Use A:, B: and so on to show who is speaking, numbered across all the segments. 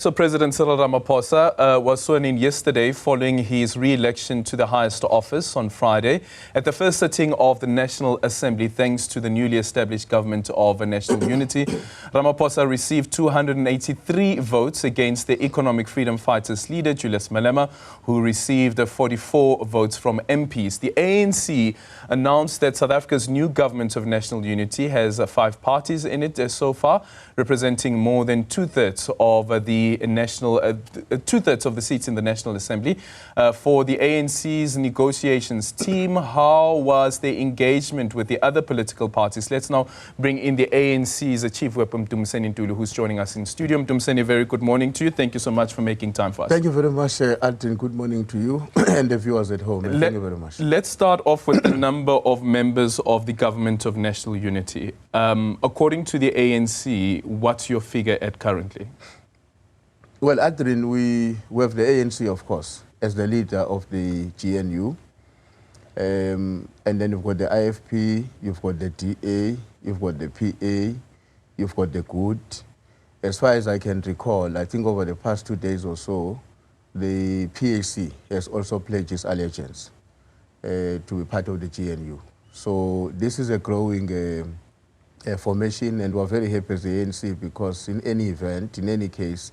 A: So President Cyril Ramaphosa was sworn in yesterday following his re-election to the highest office on Friday at the first sitting of the National Assembly thanks to the newly established government of national unity. Ramaphosa received 283 votes against the Economic Freedom Fighters leader Julius Malema, who received 44 votes from MPs. The ANC announced that South Africa's new government of national unity has 5 parties in it so far, representing more than two-thirds of the two-thirds of the seats in the National Assembly. For the ANC's negotiations team, how was the engagement with the other political parties? Let's now bring in the ANC's Chief Whip, Mdumiseni Ntuli, who's joining us in studio. Mdumiseni, very good morning to you. Thank you so much for making time for us.
B: Thank you very much, Aldrin. Good morning to you and the viewers at home. Thank you very much.
A: Let's start off with the number of members of the Government of National Unity. According to the ANC, what's your figure at currently?
B: Well, Aldrin, we have the ANC, of course, as the leader of the GNU. And then you've got the IFP, you've got the DA, you've got the PA, you've got the GOOD. As far as I can recall, I think over the past 2 days or so, the PAC has also pledged its allegiance to be part of the GNU. So this is a growing formation, and we're very happy as the ANC because in any event, in any case,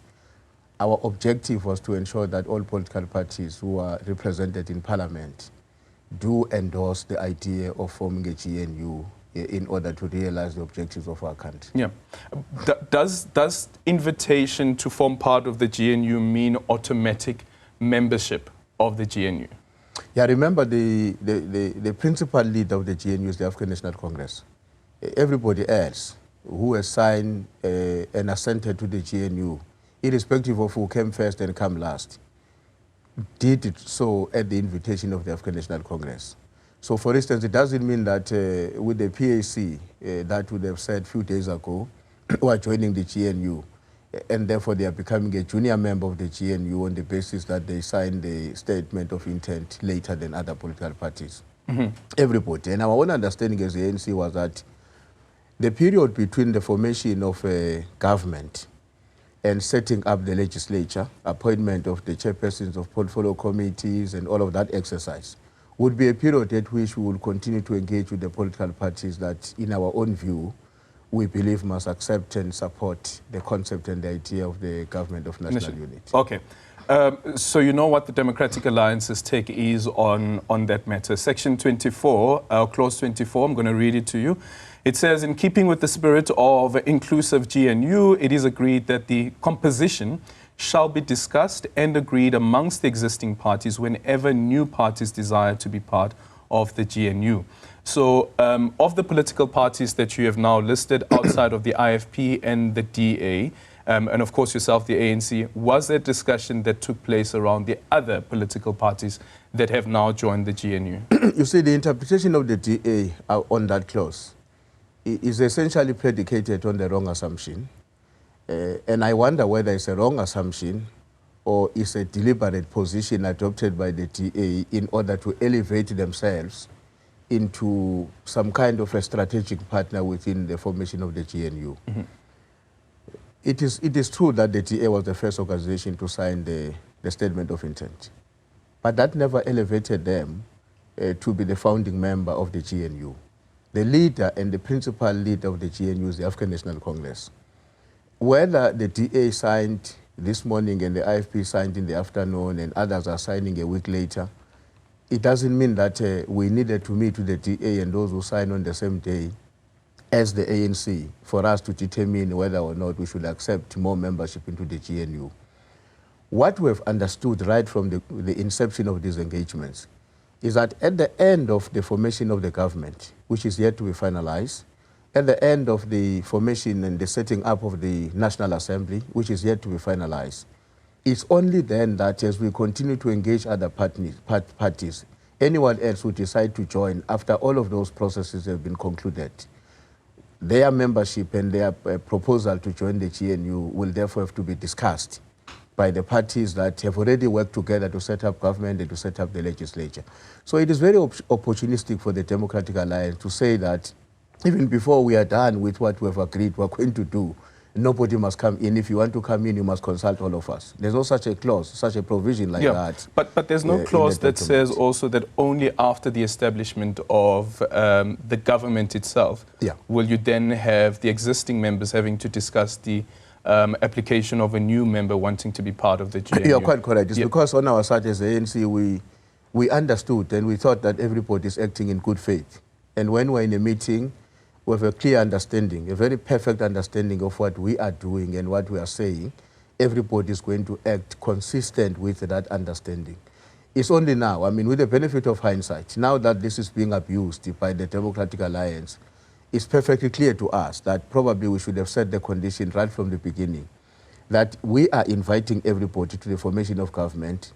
B: our objective was to ensure that all political parties who are represented in Parliament do endorse the idea of forming a GNU in order to realize the objectives of our country.
A: Yeah. Does invitation to form part of the GNU mean automatic membership of the GNU?
B: Yeah, remember the principal leader of the GNU is the African National Congress. Everybody else who has signed and assented to the GNU, irrespective of who came first and came last, did it so at the invitation of the African National Congress. So, for instance, it doesn't mean that with the PAC, that would have said a few days ago, who are joining the GNU, and therefore they are becoming a junior member of the GNU on the basis that they signed the statement of intent later than other political parties. Mm-hmm. Everybody. And our own understanding as the ANC was that the period between the formation of a government and setting up the legislature, appointment of the chairpersons of portfolio committees and all of that exercise, would be a period at which we will continue to engage with the political parties that, in our own view, we believe must accept and support the concept and the idea of the government of national unity.
A: Okay. So you know what the Democratic Alliance's take is on that matter. Section 24, Clause 24, I'm going to read it to you. It says, in keeping with the spirit of inclusive GNU, it is agreed that the composition shall be discussed and agreed amongst the existing parties whenever new parties desire to be part of the GNU. So of the political parties that you have now listed outside of the IFP and the DA, and of course yourself, the ANC, was there discussion that took place around the other political parties that have now joined the GNU?
B: You see, the interpretation of the DA on that clause is essentially predicated on the wrong assumption. And I wonder whether it's a wrong assumption or it's a deliberate position adopted by the DA in order to elevate themselves into some kind of a strategic partner within the formation of the GNU. Mm-hmm. It is true that the DA was the first organization to sign the statement of intent, but that never elevated them to be the founding member of the GNU. The leader and the principal leader of the GNU is the African National Congress. Whether the DA signed this morning and the IFP signed in the afternoon and others are signing a week later, it doesn't mean that we needed to meet with the DA and those who sign on the same day as the ANC for us to determine whether or not we should accept more membership into the GNU. What we've understood right from the inception of these engagements is that at the end of the formation of the government, which is yet to be finalized, at the end of the formation and the setting up of the National Assembly, which is yet to be finalized, it's only then that as we continue to engage other parties, anyone else who decide to join after all of those processes have been concluded, their membership and their proposal to join the GNU will therefore have to be discussed by the parties that have already worked together to set up government and to set up the legislature. So it is very opportunistic for the Democratic Alliance to say that even before we are done with what we have agreed we're going to do, nobody must come in. If you want to come in, you must consult all of us. There's no such a clause, such a provision like that.
A: But there's no clause that says also that only after the establishment of the government itself will you then have the existing members having to discuss the application of a new member wanting to be part of the GNU.
B: You're quite correct. It's because on our side as the ANC, we understood and we thought that everybody is acting in good faith. And when we're in a meeting, we have a clear understanding, a very perfect understanding of what we are doing and what we are saying. Everybody is going to act consistent with that understanding. It's only now, I mean, with the benefit of hindsight, now that this is being abused by the Democratic Alliance, it's perfectly clear to us that probably we should have set the condition right from the beginning that we are inviting everybody to the formation of government,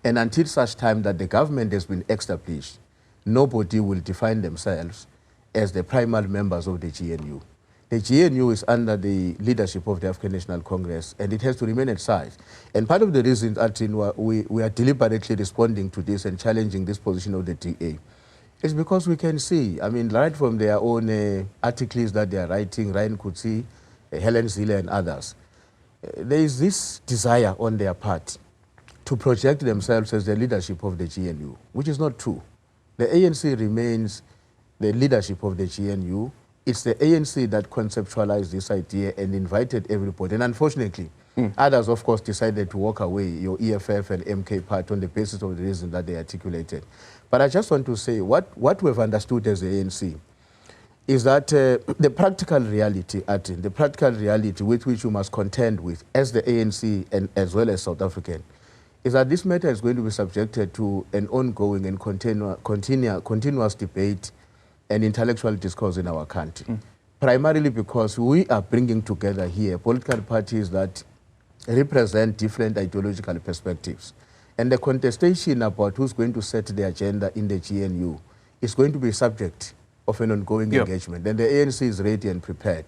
B: and until such time that the government has been established, nobody will define themselves as the primary members of the GNU. The GNU is under the leadership of the African National Congress, and it has to remain at size. And part of the reason, Aldrin, we are deliberately responding to this and challenging this position of the DA is because we can see, I mean, right from their own articles that they are writing, Ryan Kutsi, Helen Zille and others, there is this desire on their part to project themselves as the leadership of the GNU, which is not true. The ANC remains the leadership of the GNU. It's the ANC that conceptualized this idea and invited everybody. And unfortunately, others, of course, decided to walk away, your EFF and MK part, on the basis of the reason that they articulated. But I just want to say, what we've understood as the ANC is that the practical reality, the practical reality with which you must contend with as the ANC and as well as South African, is that this matter is going to be subjected to an ongoing and continuous debate and intellectual discourse in our country. Primarily because we are bringing together here political parties that represent different ideological perspectives. And the contestation about who's going to set the agenda in the GNU is going to be subject of an ongoing engagement. And the ANC is ready and prepared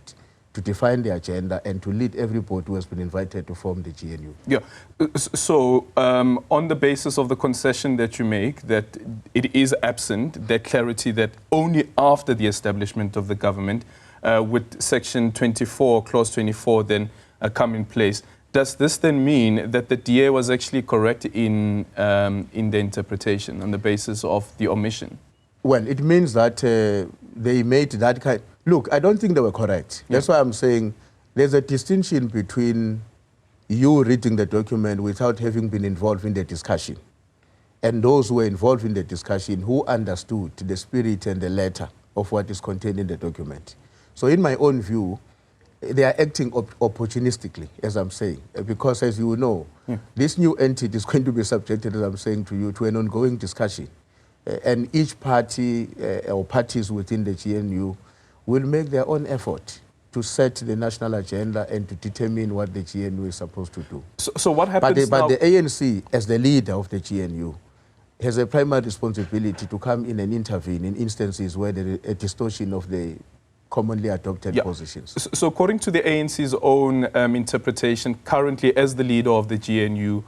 B: to define the agenda and to lead everybody who has been invited to form the GNU. Yeah.
A: So on the basis of the concession that you make, that it is absent, that clarity that only after the establishment of the government, with Section 24, Clause 24 then come in place, does this then mean that the DA was actually correct in the interpretation on the basis of the omission?
B: Well, it means that they made that kind... Look, I don't think they were correct. That's why I'm saying there's a distinction between you reading the document without having been involved in the discussion and those who were involved in the discussion who understood the spirit and the letter of what is contained in the document. So in my own view, they are acting opportunistically, as I'm saying, because as you know, this new entity is going to be subjected, as I'm saying to you, to an ongoing discussion. And each party or parties within the GNU will make their own effort to set the national agenda and to determine what the GNU is supposed to do.
A: So what happens
B: now? But the ANC, as the leader of the GNU, has a primary responsibility to come in and intervene in instances where there is a distortion of the commonly adopted positions.
A: So according to the ANC's own interpretation, currently as the leader of the GNU,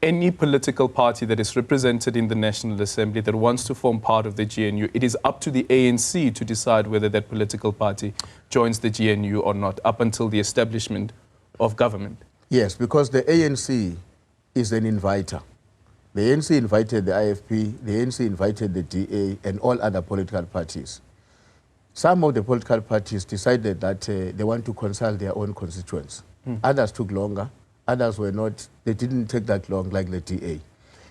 A: any political party that is represented in the National Assembly that wants to form part of the GNU, it is up to the ANC to decide whether that political party joins the GNU or not, up until the establishment of government.
B: Yes, because the ANC is an inviter. The ANC invited the IFP, the ANC invited the DA and all other political parties. Some of the political parties decided that they want to consult their own constituents. Others took longer. Others were not, they didn't take that long like the DA.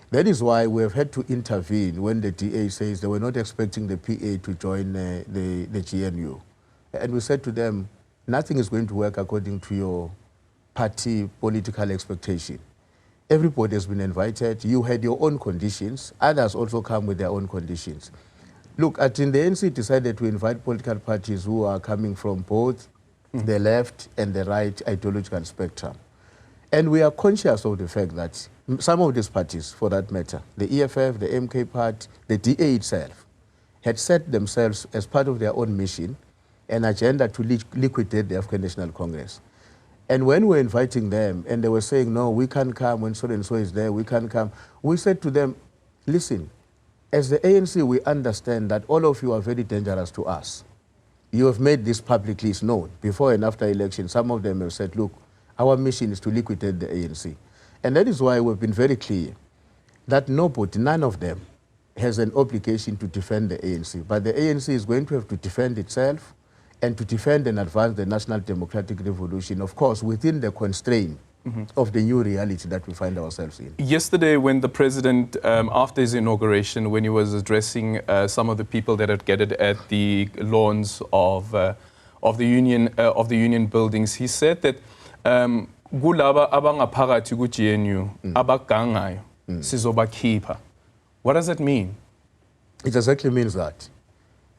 B: That is why we have had to intervene when the DA says they were not expecting the PA to join the GNU. And we said to them, nothing is going to work according to your party political expectation. Everybody has been invited. You had your own conditions. Others also come with their own conditions. Look, the ANC decided to invite political parties who are coming from both the left and the right ideological spectrum. And we are conscious of the fact that some of these parties, for that matter, the EFF, the MK part, the DA itself, had set themselves as part of their own mission an agenda to liquidate the African National Congress. And when we were inviting them and they were saying, no, we can't come when so-and-so is there, we can't come, we said to them, listen, as the ANC, we understand that all of you are very dangerous to us. you have made this publicly known. Before and after election, some of them have said, look, our mission is to liquidate the ANC. And that is why we've been very clear that nobody, none of them, has an obligation to defend the ANC. But the ANC is going to have to defend itself and to defend and advance the national democratic revolution, of course, within the constraint of the new reality that we find ourselves in.
A: Yesterday, when the president, after his inauguration, when he was addressing some of the people that had gathered at the lawns of the union buildings, he said that kulaba abangaphakathi ku-GNU abagangayo sizobakhipha. What does that mean?
B: It exactly means that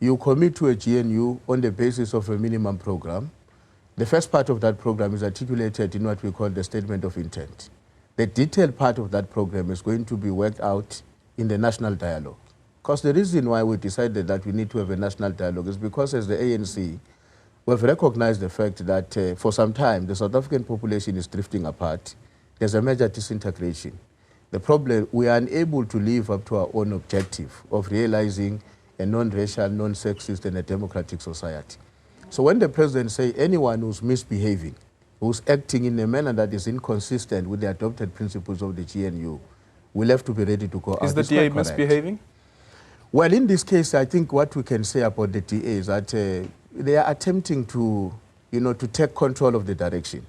B: you commit to a GNU on the basis of a minimum program. The first part of that program is articulated in what we call the statement of intent. The detailed part of that program is going to be worked out in the national dialogue. Because the reason why we decided that we need to have a national dialogue is because as the ANC, we have recognized the fact that for some time the South African population is drifting apart. There's a major disintegration. The problem, we are unable to live up to our own objective of realizing a non-racial, non-sexist and a democratic society. So when the president says anyone who's misbehaving, who's acting in a manner that is inconsistent with the adopted principles of the GNU, will have to be ready to go out.
A: Is the DA misbehaving?
B: Well, in this case, I think what we can say about the DA is that they are attempting to, to take control of the direction.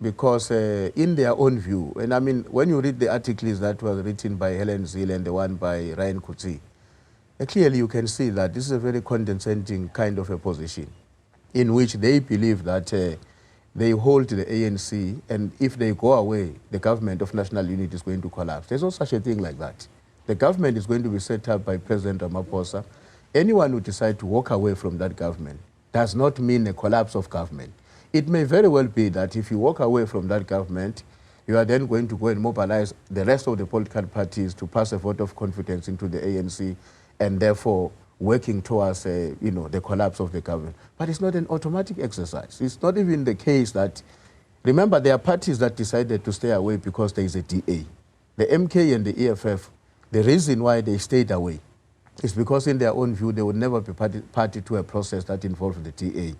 B: Because in their own view, and I mean, when you read the articles that were written by Helen Zille and the one by Ryan Kutsi, clearly you can see that this is a very condescending kind of a position in which they believe that they hold the ANC, and if they go away, the government of national unity is going to collapse. There's no such a thing like that. The government is going to be set up by President Ramaphosa. Anyone who decides to walk away from that government does not mean a collapse of government. It may very well be that if you walk away from that government, you are then going to go and mobilize the rest of the political parties to pass a vote of confidence into the ANC and therefore working towards the collapse of the government. But it's not an automatic exercise. It's not even the case that, remember, there are parties that decided to stay away because there is a DA. The MK and the EFF, the reason why they stayed away is because in their own view, they would never be party to a process that involved the DA.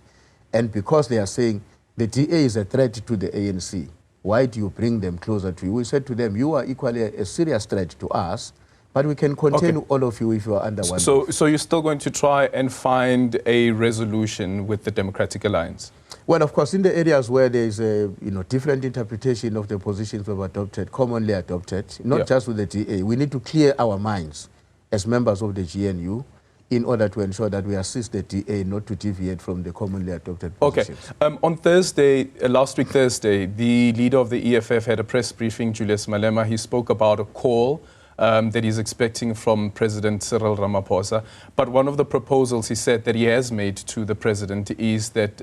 B: And because they are saying the DA is a threat to the ANC, why do you bring them closer to you? We said to them, you are equally a serious threat to us, but we can contain all of you if you are under one roof.
A: So you're still going to try and find a resolution with the Democratic Alliance?
B: Well, of course, in the areas where there is a different interpretation of the positions we've adopted, commonly adopted, not just with the DA, we need to clear our minds as members of the GNU in order to ensure that we assist the DA not to deviate from the commonly adopted positions.
A: Okay. On Thursday, last week Thursday, the leader of the EFF had a press briefing, Julius Malema. He spoke about a call that he's expecting from President Cyril Ramaphosa. But one of the proposals he said that he has made to the president is that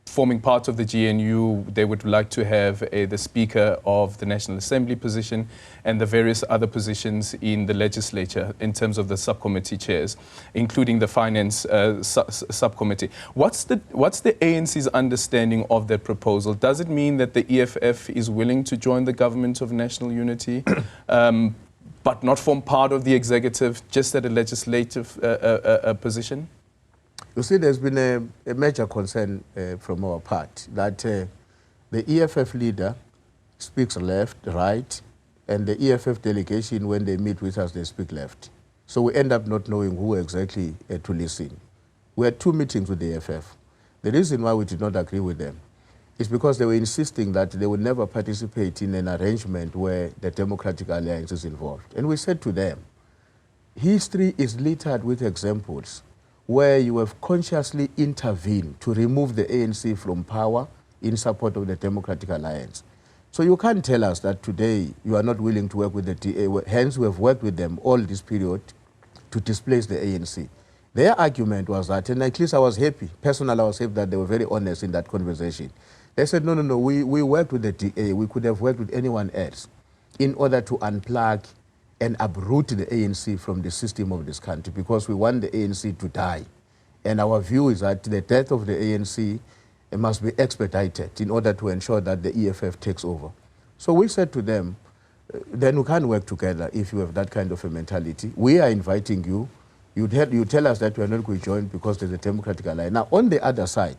A: forming part of the GNU, they would like to have the Speaker of the National Assembly position and the various other positions in the legislature in terms of the subcommittee chairs, including the finance subcommittee. What's the ANC's understanding of that proposal? Does it mean that the EFF is willing to join the government of national unity, but not form part of the executive, just at a legislative position?
B: You see, there's been a major concern from our part that the EFF leader speaks left, right, and the EFF delegation, when they meet with us, they speak left. So we end up not knowing who exactly to listen. We had 2 meetings with the EFF. The reason why we did not agree with them is because they were insisting that they would never participate in an arrangement where the Democratic Alliance is involved. And we said to them, history is littered with examples where you have consciously intervened to remove the ANC from power in support of the Democratic Alliance. So you can't tell us that today you are not willing to work with the DA. Hence, we have worked with them all this period to displace the ANC. Their argument was that, and at least I was happy, personally I was happy that they were very honest in that conversation. They said, no, we worked with the DA. We could have worked with anyone else in order to unplug and uproot the ANC from the system of this country because we want the ANC to die. And our view is that the death of the ANC must be expedited in order to ensure that the EFF takes over. So we said to them, then we can't work together if you have that kind of a mentality. We are inviting you You tell us that we are not going to join because there's a democratic alliance. Now, on the other side,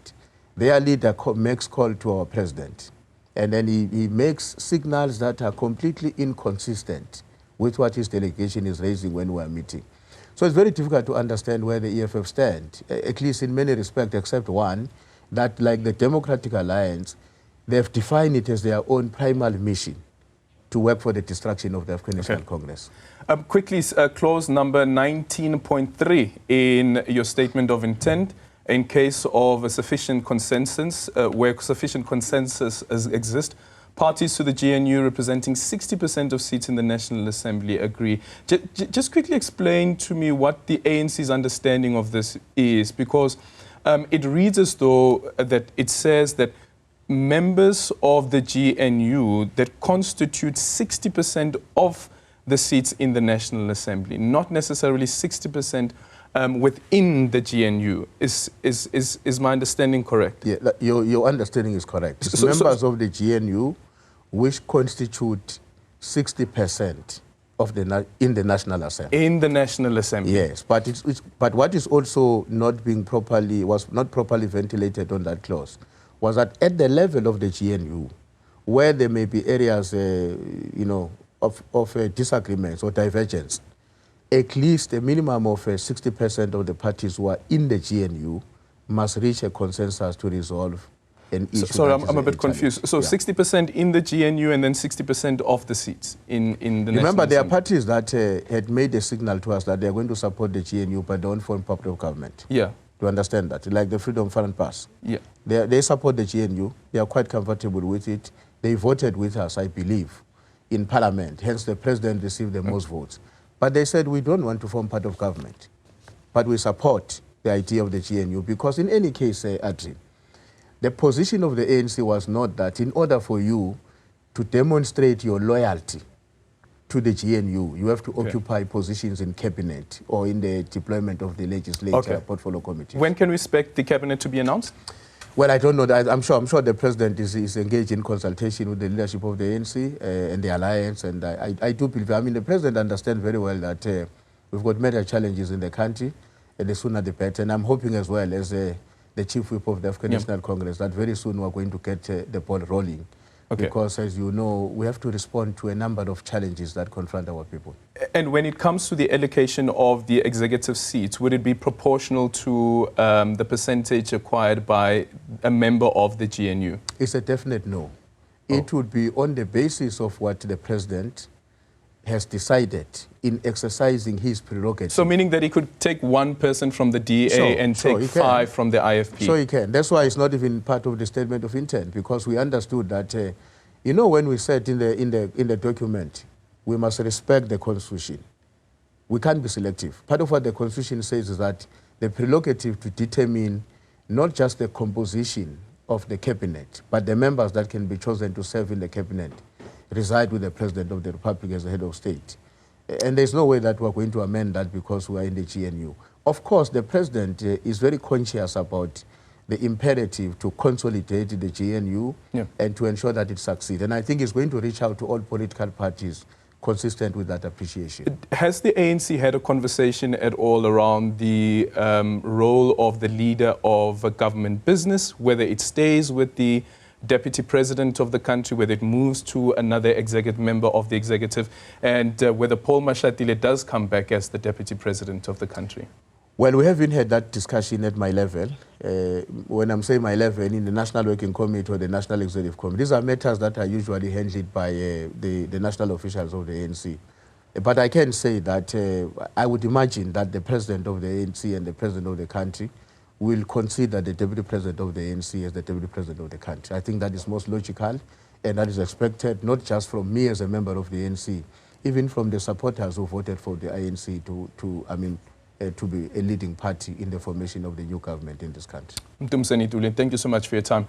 B: their leader makes call to our president, and then he makes signals that are completely inconsistent with what his delegation is raising when we are meeting. So it's very difficult to understand where the EFF stand, at least in many respects, except one, that like the Democratic Alliance, they've defined it as their own primary mission to work for the destruction of the African National Congress.
A: Quickly, clause number 19.3 in your statement of intent, in case of a sufficient consensus, where sufficient consensus exists, parties to the GNU representing 60% of seats in the National Assembly agree. Just quickly explain to me what the ANC's understanding of this is, because it reads as though that it says that members of the GNU that constitute 60% of the seats in the National Assembly, not necessarily 60% within the GNU. Is my understanding correct?
B: Yeah, your understanding is correct. Members of the GNU which constitute 60% of in the National Assembly.
A: In the National Assembly.
B: Yes, but but what is also not being was not properly ventilated on that clause was that at the level of the GNU, where there may be areas, of disagreements or divergence, at least a minimum of 60% of the parties who are in the GNU must reach a consensus to resolve an issue.
A: Sorry, I'm a bit confused. So 60% in the GNU and then 60% of the seats in the National
B: Remember, there are
A: Assembly.
B: parties that had made a signal to us that they are going to support the GNU but don't form part of government.
A: Yeah.
B: To understand that, like the Freedom Front Pass.
A: Yeah.
B: They support the GNU. They are quite comfortable with it. They voted with us, I believe, in Parliament. Hence, the president received the most votes. But they said, we don't want to form part of government. But we support the idea of the GNU because in any case, Aldrin, the position of the ANC was not that in order for you to demonstrate your loyalty to the GNU, you have to occupy positions in cabinet or in the deployment of the legislature portfolio committees.
A: When can we expect the cabinet to be announced?
B: Well, I don't know that. I'm sure the president is engaged in consultation with the leadership of the ANC and the alliance, and I do believe. I mean, the president understands very well that we've got major challenges in the country, and the sooner the better. And I'm hoping as well as the chief whip of the African National Congress that very soon we're going to get the ball rolling. Because, as you know, we have to respond to a number of challenges that confront our people.
A: And when it comes to the allocation of the executive seats, would it be proportional to the percentage acquired by a member of the GNU?
B: It's a definite no. It would be on the basis of what the president has decided in exercising his prerogative. So
A: meaning that he could take one person from the DA and take 5 from the IFP?
B: So he can. That's why it's not even part of the statement of intent, because we understood that, when we said in the document, we must respect the Constitution. We can't be selective. Part of what the Constitution says is that the prerogative to determine not just the composition of the cabinet, but the members that can be chosen to serve in the cabinet reside with the President of the Republic as the head of state. And there's no way that we're going to amend that because we are in the GNU. Of course, the President is very conscious about the imperative to consolidate the GNU and to ensure that it succeeds. And I think he's going to reach out to all political parties consistent with that appreciation.
A: Has the ANC had a conversation at all around the role of the leader of a government business, whether it stays with the deputy president of the country, whether it moves to another executive member of the executive, and whether Paul Mashatile does come back as the deputy president of the country?
B: Well, we haven't had that discussion at my level. When I'm saying my level, in the National Working Committee or the National Executive Committee, these are matters that are usually handled by the national officials of the ANC. But I can say that I would imagine that the president of the ANC and the president of the country will consider the deputy president of the ANC as the deputy president of the country. I think that is most logical, and that is expected not just from me as a member of the ANC, even from the supporters who voted for the ANC to be a leading party in the formation of the new government in this country.
A: Mdumiseni Ntuli, thank you so much for your time.